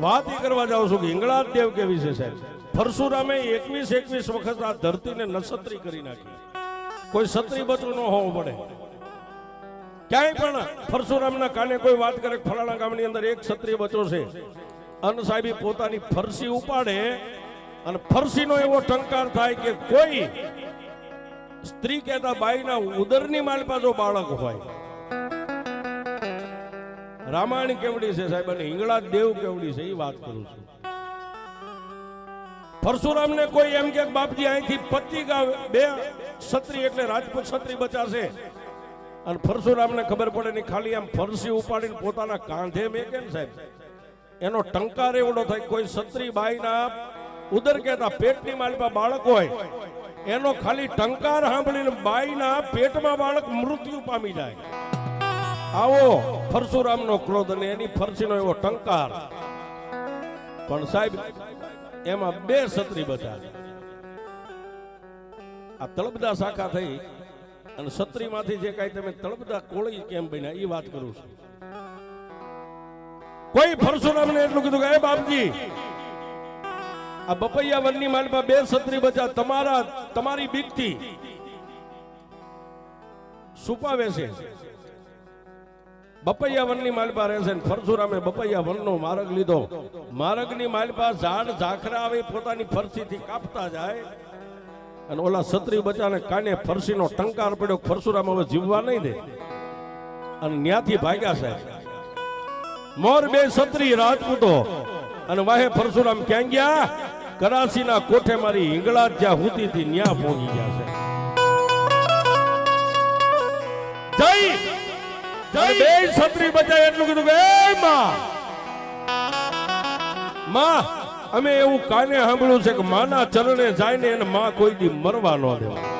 વાત એ કરવા જાઉં છું કે હિંગળાજ દેવ કેવી છે સાહેબ. પરશુરામે 21 વખત આ ધરતીને નક્ષત્રી કરી નાખી. કોઈ ક્ષત્રિય બચો ન હોવો પડે. ક્યાંય પણ પરશુરામના કાને કોઈ વાત કરે ફલાણા ગામની અંદર એક ક્ષત્રિય બચો છે, અન સાહેબી પોતાની ફરસી ઉપાડે અને ફરસીનો એવો ટંકાર થાય કે કોઈ સ્ત્રી કહેતા બાઈના ઉદરની માલપા જો બાળક હોય. રામાયણ કેવડી છે સાહેબ અને હિંગળાજ દેવ કેવડી છે એ વાત કરું છું. પરશુરામને કોઈ એમ કે બાપજી અહીંથી 25 ગાવ 2 ક્ષત્રિય એટલે રાજપૂત ક્ષત્રિય બચાશે અને પરશુરામને ખબર પડે નહીં, ખાલી આમ ફરસી ઉપાડીને પોતાના કાંધે મેકે ને સાહેબ, એનો ટંકાર એવડો થાય કોઈ ક્ષત્રિય બાઈના ઉદર કહેતા પેટની માલપા બાળક હોય એનો ખાલી ટંકાર સાંભળીને બાઈના પેટમાં બાળક મૃત્યુ પામી જાય. આવો પરશુરામનો ક્રોધ અને એની ફરસીનો એવો ટંકાર. પણ સાહેબ એમાં 2 ક્ષત્રિય બચા. આ તળપદા શાખા થઈ અને ક્ષત્રિયમાંથી જે કાંઈ તમે તળપદા કોળી કેમ બન્યા એ વાત કરું છું. કોઈ પરશુરામને એટલું કીધું કે એ બાપજી આ બપૈયા વનની માલમાં 2 ક્ષત્રિય બચા તમારી બીકથી છુપાવે છે. બપૈયા વનની માલપા રહે છે. પરશુરામે બપૈયા વનનો માર્ગ લીધો. માર્ગની માલપા ઝાડ ઝાખરા આવી પોતાની ફરસીથી કાપતા જાય અને ઓલા ક્ષત્રિય બચાને કાને ફરસીનો ટંકાર પડ્યો. પરશુરામ હવે જીવવા નહીં દે અને ન્યાથી ભાગ્યા સાહેબ. મોર 2 ક્ષત્રિય રાજપૂતો અને વાહે પરશુરામ ક્યાં ગયા? કરાચીના કોઠે મારી હિંગળાજ જ્યાં હુતી હતી ન્યા પહોંચી ગયા છે. જય જય 2 ક્ષત્રિય બચાય એટલું કીધું કે એ માં અમે એવું કાને સાંભળ્યું છે કે માના ચરણે જાય ને એને માં કોઈ દી મરવા ન દેવા.